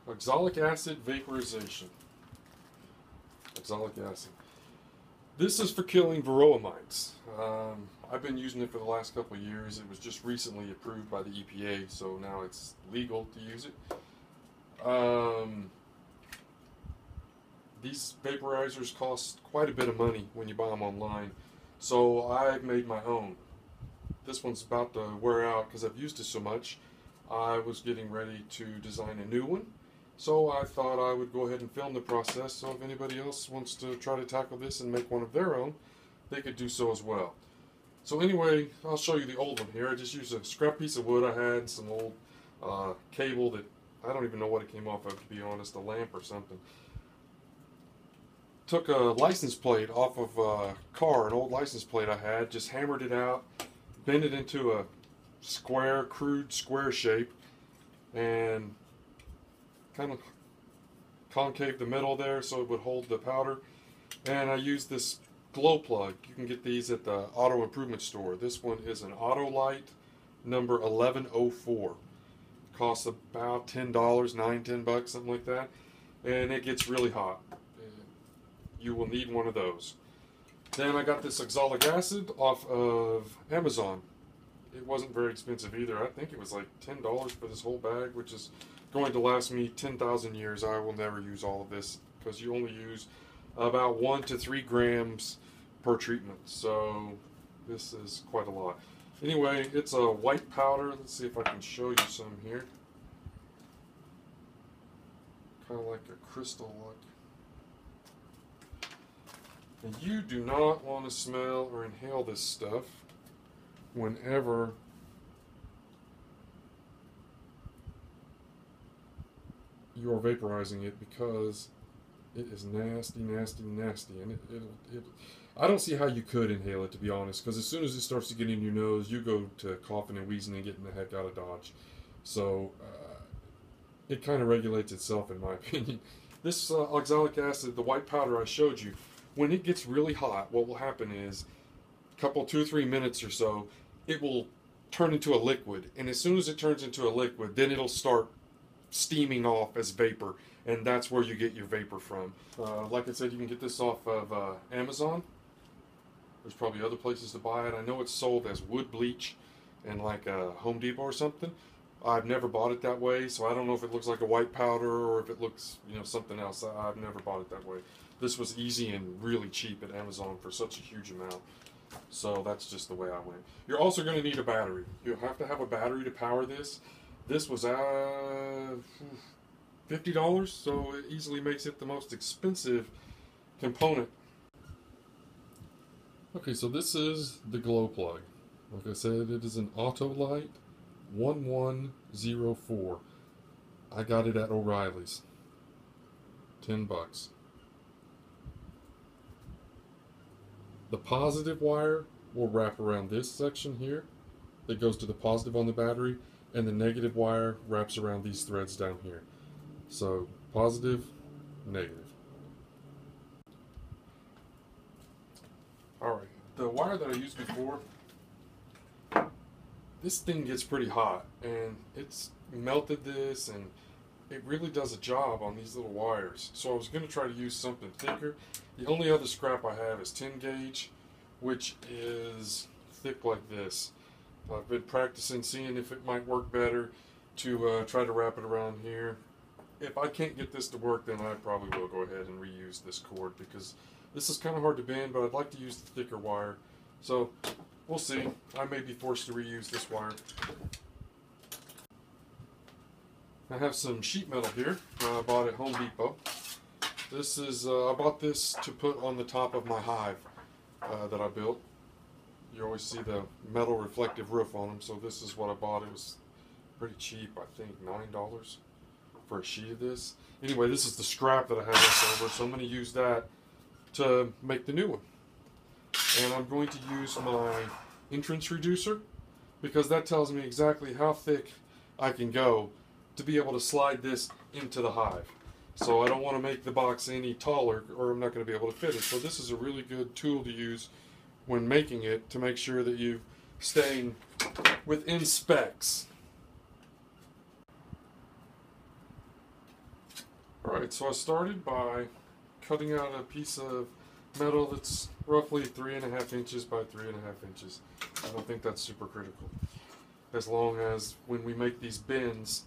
Oxalic acid vaporization. Oxalic acid. This is for killing Varroa mites. I've been using it for the last couple of years. It was just recently approved by the EPA, so now it's legal to use it. These vaporizers cost quite a bit of money when you buy them online, so I've made my own. This one's about to wear out because I've used it so much. I was getting ready to design a new one, so I thought I would go ahead and film the process, so if anybody else wants to try to tackle this and make one of their own, they could do so as well. So anyway, I'll show you the old one here. I just used a scrap piece of wood I had, some old cable that I don't even know what it came off of, to be honest, a lamp or something. Took a license plate off of a car, an old license plate I had, just hammered it out, bent it into a square, crude square shape, and kind of concave the middle there so it would hold the powder. And I used this glow plug. You can get these at the auto improvement store. This one is an Autolite number 1104. Costs about $10, $9-10, something like that, and it gets really hot. You will need one of those. Then I got this oxalic acid off of Amazon. It wasn't very expensive either. I think it was like $10 for this whole bag, which is going to last me 10,000 years. I will never use all of this because you only use about 1 to 3 grams per treatment. So this is quite a lot. Anyway, it's a white powder. Let's see if I can show you some here. Kind of like a crystal look. And you do not want to smell or inhale this stuff whenever you are vaporizing it, because it is nasty, nasty, nasty. And I don't see how you could inhale it, to be honest, because as soon as it starts to get in your nose, you go to coughing and wheezing and getting the heck out of Dodge. So it kind of regulates itself, in my opinion. This oxalic acid, the white powder I showed you, when it gets really hot, what will happen is, a couple, 2 or 3 minutes or so, it will turn into a liquid. And as soon as it turns into a liquid, then it'll start steaming off as vapor. And that's where you get your vapor from. Like I said, you can get this off of Amazon. There's probably other places to buy it. I know it's sold as wood bleach in like a Home Depot or something. I've never bought it that way, so I don't know if it looks like a white powder or if it looks, something else. I've never bought it that way. This was easy and really cheap at Amazon for such a huge amount. So that's just the way I went. You're also going to need a battery. You'll have to have a battery to power this. This was $50, so it easily makes it the most expensive component. Okay, so this is the glow plug. Like I said, it is an Autolite 1104. I got it at O'Reilly's. $10. The positive wire will wrap around this section here that goes to the positive on the battery, and the negative wire wraps around these threads down here. So positive, negative. Alright, the wire that I used before, this thing gets pretty hot, and it's melted this, and it really does a job on these little wires. So I was going to try to use something thicker. The only other scrap I have is 10 gauge, which is thick like this. I've been practicing, seeing if it might work better to try to wrap it around here. If I can't get this to work, then I probably will go ahead and reuse this cord, because this is kind of hard to bend, but I'd like to use the thicker wire. So we'll see. I may be forced to reuse this wire. I have some sheet metal here I bought at Home Depot. This is, I bought this to put on the top of my hive that I built. You always see the metal reflective roof on them, so this is what I bought. It was pretty cheap, I think $9 for a sheet of this. Anyway, this is the scrap that I have left over, so I'm going to use that to make the new one. And I'm going to use my entrance reducer, because that tells me exactly how thick I can go to be able to slide this into the hive. So I don't want to make the box any taller, or I'm not going to be able to fit it. So this is a really good tool to use when making it, to make sure that you're staying within specs. Alright, so I started by cutting out a piece of metal that's roughly 3.5 inches by 3.5 inches. I don't think that's super critical. As long as when we make these bins,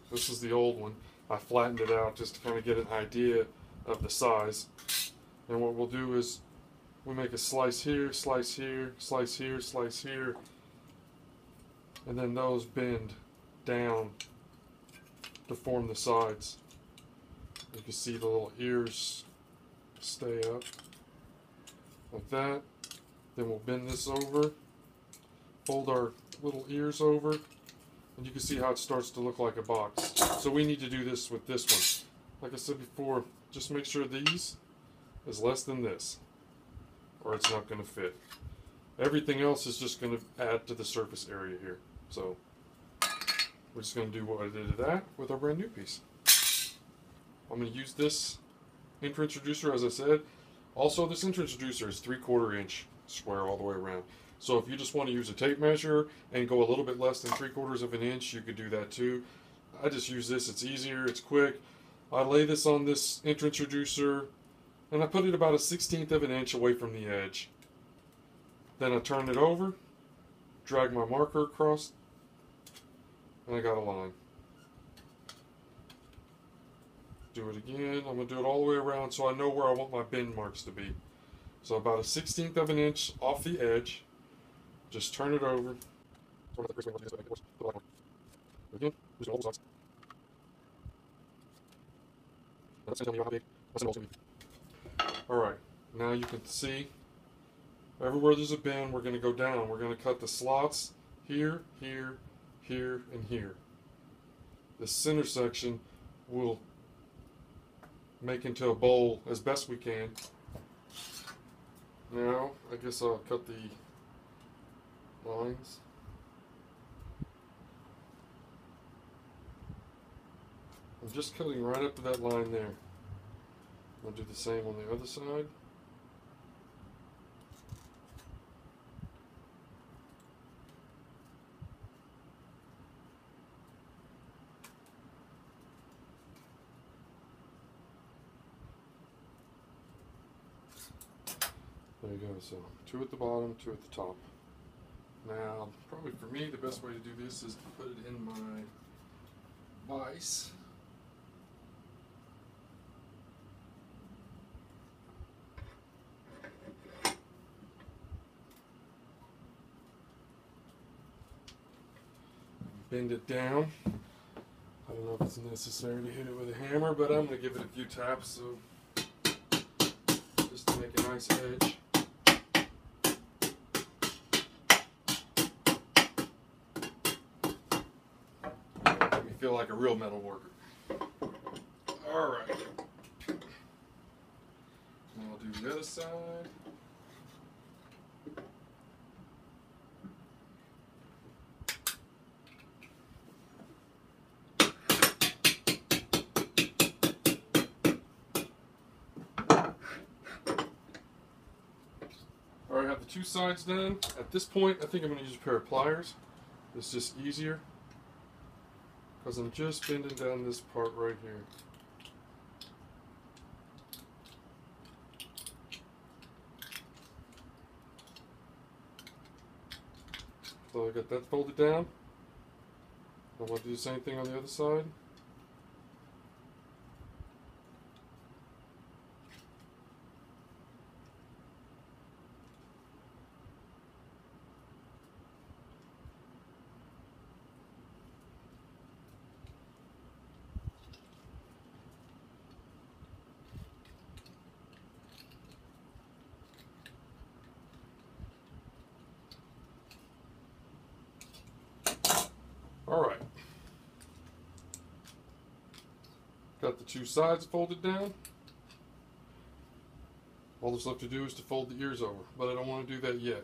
this is the old one, I flattened it out just to kind of get an idea of the size. And what we'll do is we make a slice here, slice here, slice here, slice here, and then those bend down to form the sides. You can see the little ears stay up like that. Then we'll bend this over, fold our little ears over, and you can see how it starts to look like a box. So we need to do this with this one. Like I said before, just make sure these is less than this, or it's not going to fit. Everything else is just going to add to the surface area here. So we're just going to do what I did to that with our brand new piece. I'm going to use this introducer, as I said. Also, this introducer is 3/4 inch square all the way around. So if you just want to use a tape measure and go a little bit less than 3/4 of an inch, you could do that too. I just use this. It's easier. It's quick. I lay this on this introducer, and I put it about 1/16 of an inch away from the edge. Then I turn it over, drag my marker across, and I got a line. Do it again. I'm going to do it all the way around so I know where I want my bend marks to be. So about 1/16 of an inch off the edge. Just turn it over. Again, just all sides. That's going to tell me how big my symbol's going to be. Alright, now you can see everywhere there's a bend, we're going to go down. We're going to cut the slots here, here, here, and here. The center section will make into a bowl as best we can. Now, I guess I'll cut the lines. I'm just cutting right up to that line there. I'll do the same on the other side. There you go, so 2 at the bottom, 2 at the top. Now, probably for me, the best way to do this is to put it in my vise. Bend it down. I don't know if it's necessary to hit it with a hammer, but I'm going to give it a few taps so just to make a nice edge. Make me feel like a real metal worker. Alright. Now I'll do the other side. Alright, I have the 2 sides done. At this point, I think I'm going to use a pair of pliers. It's just easier because I'm just bending down this part right here. So I got that folded down. I'm going to do the same thing on the other side. Alright. Got the 2 sides folded down. All that's left to do is to fold the ears over, but I don't want to do that yet.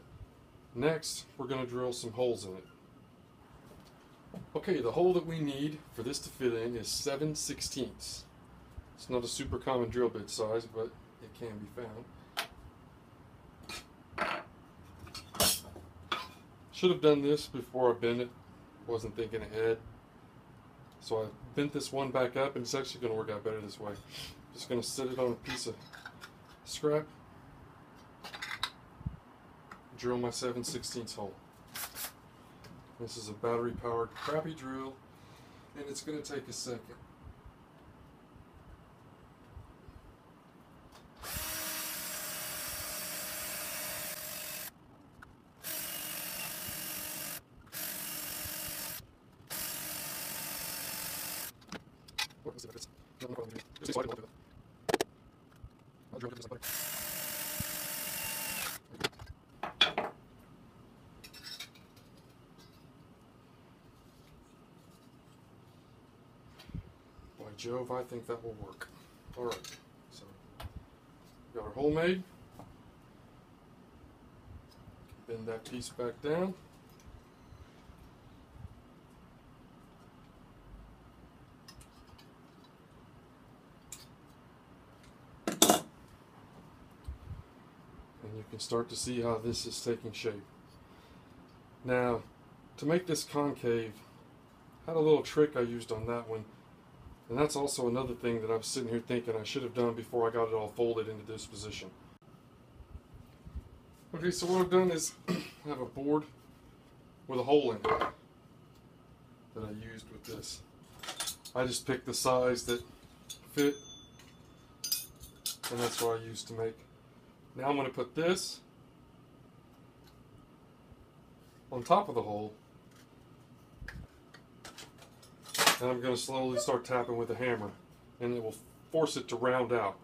Next, we're going to drill some holes in it. Okay, the hole that we need for this to fit in is 7/16. It's not a super common drill bit size, but it can be found. Should have done this before I bent it. Wasn't thinking ahead. So I bent this one back up, and it's actually going to work out better this way. Just going to sit it on a piece of scrap, drill my 7/16 hole. This is a battery powered crappy drill, and it's going to take a second. Let's see if it's not going to do. Just slide it along through that. I'll drill it just like butter. By Jove, I think that will work. Alright, so got our hole made. Bend that piece back down. And you can start to see how this is taking shape. Now, to make this concave, I had a little trick I used on that one. And that's also another thing that I was sitting here thinking I should have done before I got it all folded into this position. Okay, so what I've done is I have a board with a hole in it that I used with this. I just picked the size that fit, and that's what I used to make. Now I'm going to put this on top of the hole, and I'm going to slowly start tapping with a hammer, and it will force it to round out.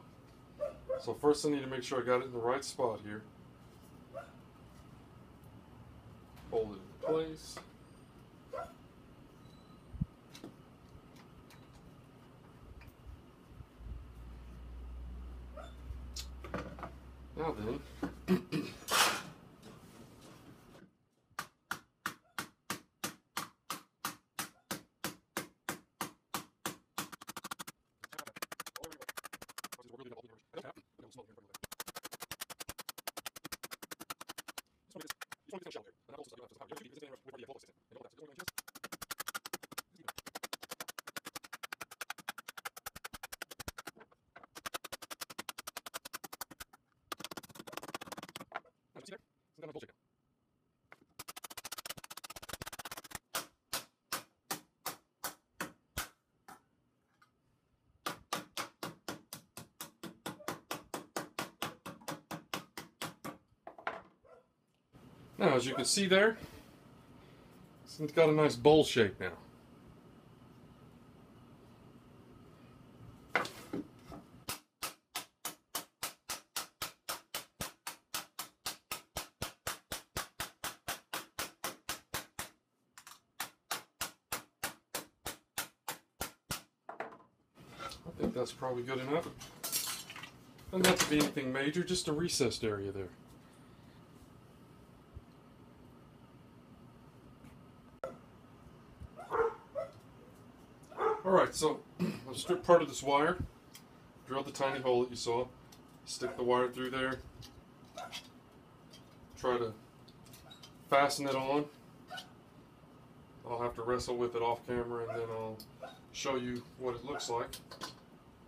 So first I need to make sure I got it in the right spot here. Hold it in place. Now then, now, as you can see there, it's got a nice bowl shape now. I think that's probably good enough. Doesn't have to be anything major, just a recessed area there. Alright, so I'll strip part of this wire, drill the tiny hole that you saw, stick the wire through there, try to fasten it on. I'll have to wrestle with it off camera and then I'll show you what it looks like.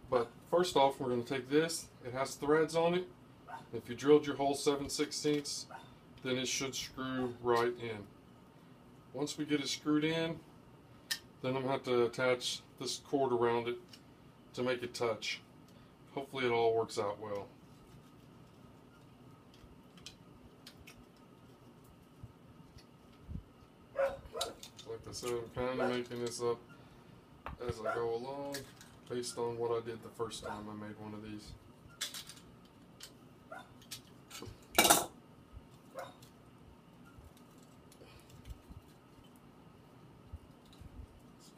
But first off, we're going to take this, it has threads on it. If you drilled your hole 7/16, then it should screw right in. Once we get it screwed in, then I'm going to have to attach this cord around it to make it touch. Hopefully it all works out well. Like I said, I'm kind of making this up as I go along based on what I did the first time I made one of these.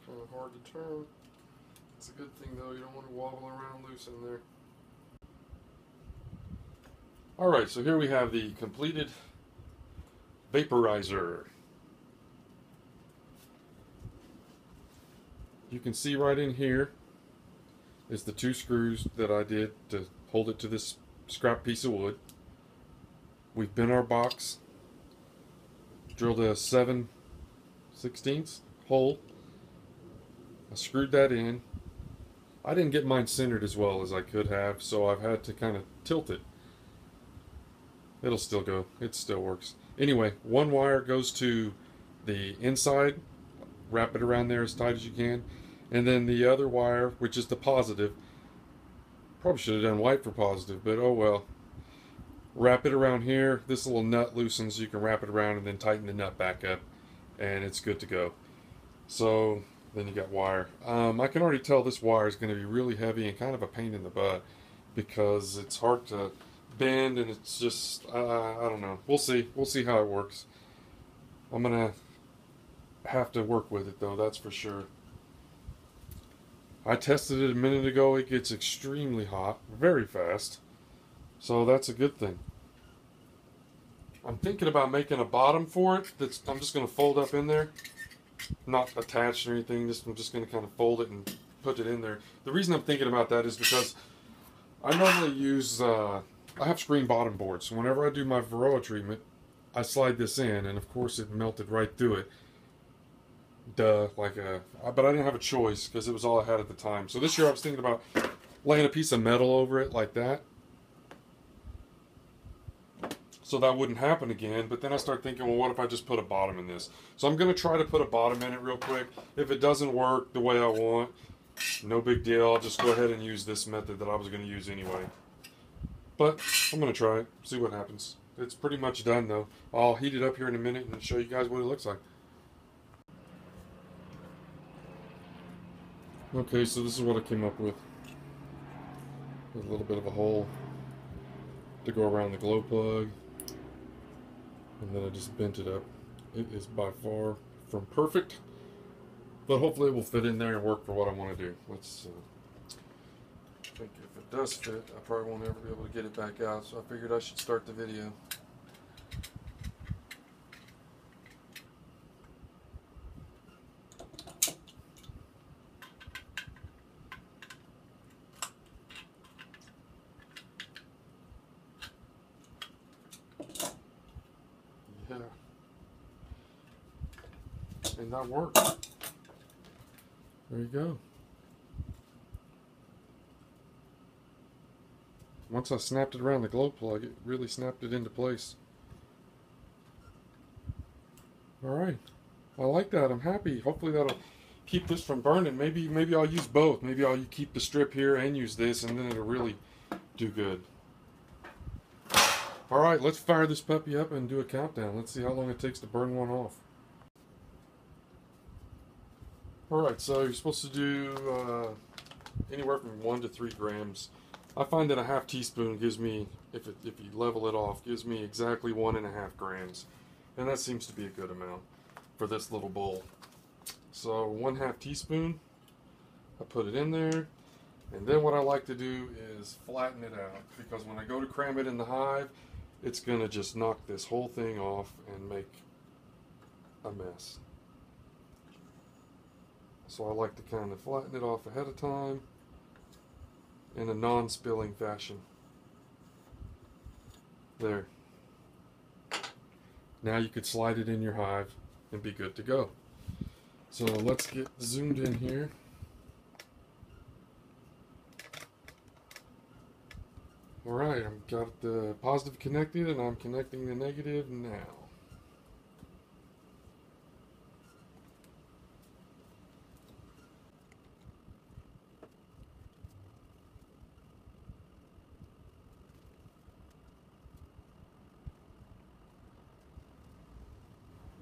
Kind of hard to turn. It's a good thing though, you don't want to wobble around loose in there. Alright, so here we have the completed vaporizer. You can see right in here is the 2 screws that I did to hold it to this scrap piece of wood. We've bent our box, drilled a 7/16 hole, I screwed that in. I didn't get mine centered as well as I could have, so I've had to kind of tilt it. It'll still go. It still works. Anyway, one wire goes to the inside. Wrap it around there as tight as you can. And then the other wire, which is the positive, probably should have done white for positive, but oh well. Wrap it around here. This little nut loosens. You can wrap it around and then tighten the nut back up, and it's good to go. So then you got wire. I can already tell this wire is going to be really heavy and kind of a pain in the butt because it's hard to bend, and it's just I don't know. We'll see. We'll see how it works. I'm gonna have to work with it though. That's for sure. I tested it a minute ago. It gets extremely hot very fast, so that's a good thing. I'm thinking about making a bottom for it. I'm just going to fold up in there, not attached or anything. I'm just going to kind of fold it and put it in there. The reason I'm thinking about that is because I normally use I have screen bottom boards. So whenever I do my Varroa treatment, I slide this in, and of course it melted right through it. Duh, but I didn't have a choice because it was all I had at the time. So this year I was thinking about laying a piece of metal over it like that, so that wouldn't happen again. But then I start thinking, well, what if I just put a bottom in this? So I'm going to try to put a bottom in it real quick. If it doesn't work the way I want, no big deal. I'll just go ahead and use this method that I was going to use anyway. But I'm going to try it, see what happens. It's pretty much done though. I'll heat it up here in a minute and show you guys what it looks like. Okay, so this is what I came up with. A little bit of a hole to go around the glow plug. And then I just bent it up. It is by far from perfect, but hopefully it will fit in there and work for what I want to do. Let's I think if it does fit, I probably won't ever be able to get it back out, so I figured I should start the video. Yeah. And that worked. There you go. Once I snapped it around the glow plug, it really snapped it into place. Alright. I like that. I'm happy. Hopefully that'll keep this from burning. Maybe I'll use both. Maybe I'll keep the strip here and use this, and then it'll really do good. Alright, let's fire this puppy up and do a countdown. Let's see how long it takes to burn one off. Alright, so you're supposed to do anywhere from 1 to 3 grams. I find that a half teaspoon gives me, if you level it off, gives me exactly 1.5 grams. And that seems to be a good amount for this little bowl. So 1/2 teaspoon, I put it in there. And then what I like to do is flatten it out, because when I go to cram it in the hive, it's going to just knock this whole thing off and make a mess. So I like to kind of flatten it off ahead of time in a non-spilling fashion. There. Now you could slide it in your hive and be good to go. So let's get zoomed in here. Alright, I've got the positive connected and I'm connecting the negative now.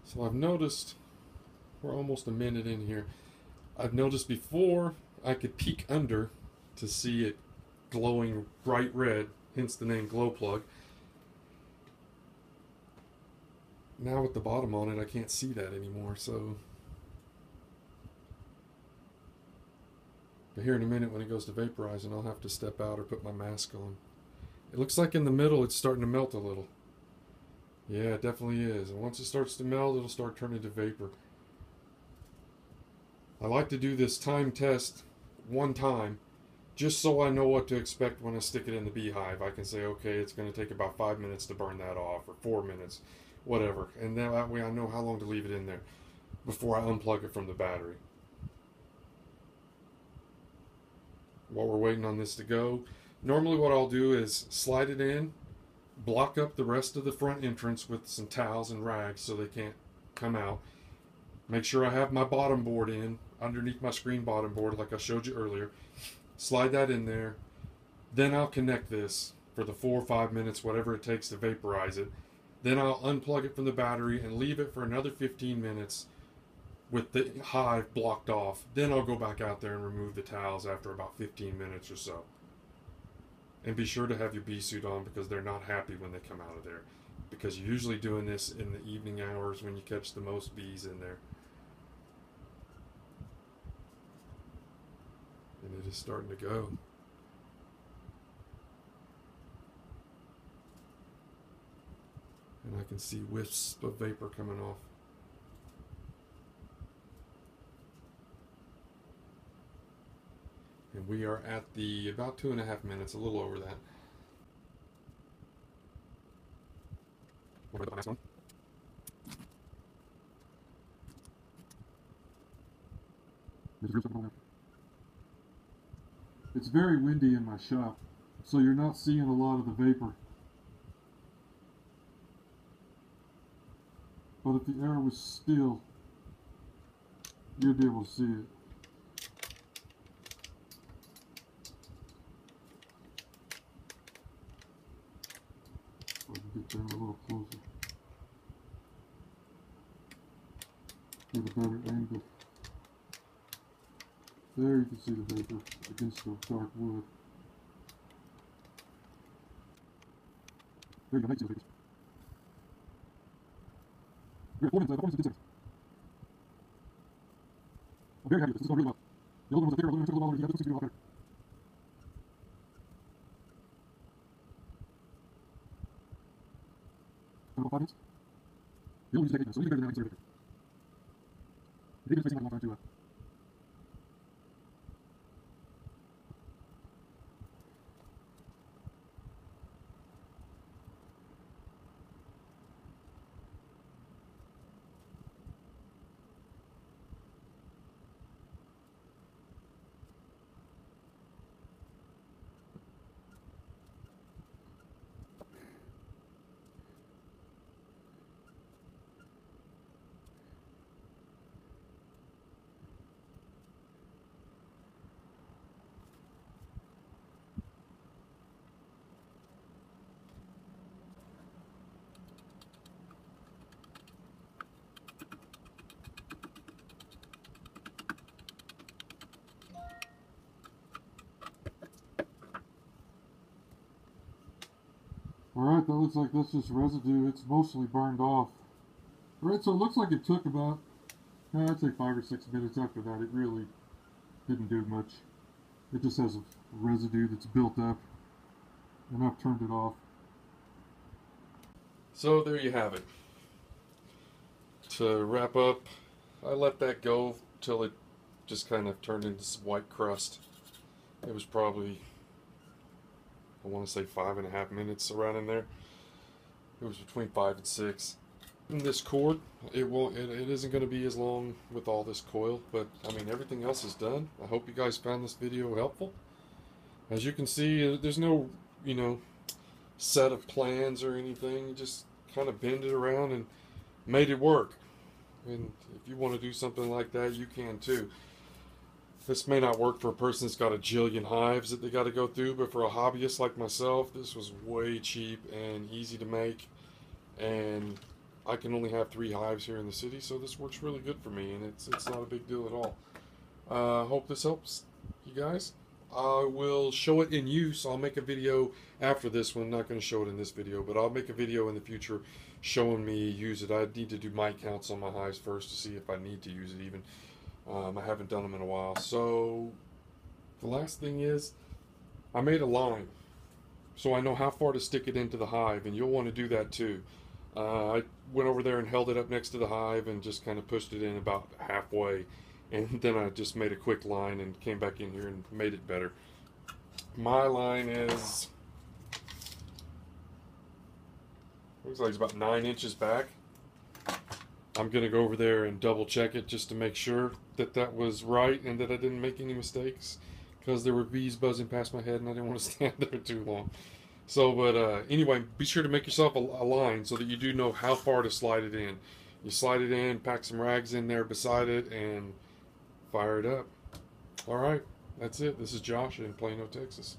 So I've noticed, we're almost a minute in here, I've noticed before I could peek under to see it glowing bright red, hence the name glow plug. Now with the bottom on it, I can't see that anymore, so. But here in a minute when it goes to vaporizing, I'll have to step out or put my mask on. It looks like in the middle it's starting to melt a little. Yeah, it definitely is. And once it starts to melt, it'll start turning to vapor. I like to do this time test one time, just so I know what to expect when I stick it in the beehive. I can say, okay, it's going to take about 5 minutes to burn that off, or 4 minutes, whatever. And that way I know how long to leave it in there before I unplug it from the battery. while we're waiting on this to go. Normally what I'll do is slide it in, block up the rest of the front entrance with some towels and rags so they can't come out. Make sure I have my bottom board in underneath my screen bottom board like I showed you earlier. Slide that in there. Then I'll connect this for the 4 or 5 minutes, whatever it takes to vaporize it. Then I'll unplug it from the battery and leave it for another 15 minutes with the hive blocked off. Then I'll go back out there and remove the towels after about 15 minutes or so. And be sure to have your bee suit on because they're not happy when they come out of there. Because you're usually doing this in the evening hours when you catch the most bees in there. And it is starting to go. And I can see wisps of vapor coming off. And we are at the about 2.5 minutes, a little over that. Over the last one. It's very windy in my shop, so you're not seeing a lot of the vapor. But if the air was still, you'd be able to see it. I can get there a little closer. Get a better angle. There you can see the vapor against the dark wood. There you go, now you can see the vapors. We're at 4 minutes, 4 minutes and 10 seconds. I'm very happy with this. This is going really well. The older ones up there are a little bit longer. This seems to be a lot better. About 5 minutes. The old ones take 8 minutes, so we need better than that. I can see right there. The 8 minutes may seem like a long time to Alright, that looks like that's just residue. It's mostly burned off. Alright, so it looks like it took about, I'd say 5 or 6 minutes after that. It really didn't do much. It just has a residue that's built up. And I've turned it off. So there you have it. To wrap up, I let that go till it just kind of turned into some white crust. It was probably, I want to say 5.5 minutes around in there. It was between 5 and 6. And this cord, it isn't going to be as long with all this coil, but I mean everything else is done. I hope you guys found this video helpful. As you can see, there's no, set of plans or anything. You just kind of bend it around and made it work. And if you want to do something like that, you can too. This may not work for a person that's got a jillion hives that they got to go through, but for a hobbyist like myself, this was way cheap and easy to make. And I can only have 3 hives here in the city, so this works really good for me, and it's not a big deal at all. Hope this helps you guys. I will show it in use. I'll make a video after this one. Not going to show it in this video, but I'll make a video in the future showing me use it. I need to do mite counts on my hives first to see if I need to use it even. I haven't done them in a while. So the last thing is I made a line so I know how far to stick it into the hive, and you'll want to do that too. I went over there and held it up next to the hive and just kind of pushed it in about halfway, and then I just made a quick line and came back in here and made it better. My line is, looks like it's about 9 inches back. I'm going to go over there and double check it just to make sure that that was right and that I didn't make any mistakes. because there were bees buzzing past my head and I didn't want to stand there too long. So, but anyway, be sure to make yourself a line so that you do know how far to slide it in. You slide it in, pack some rags in there beside it, and fire it up. All right, that's it. This is Josh in Plano, Texas.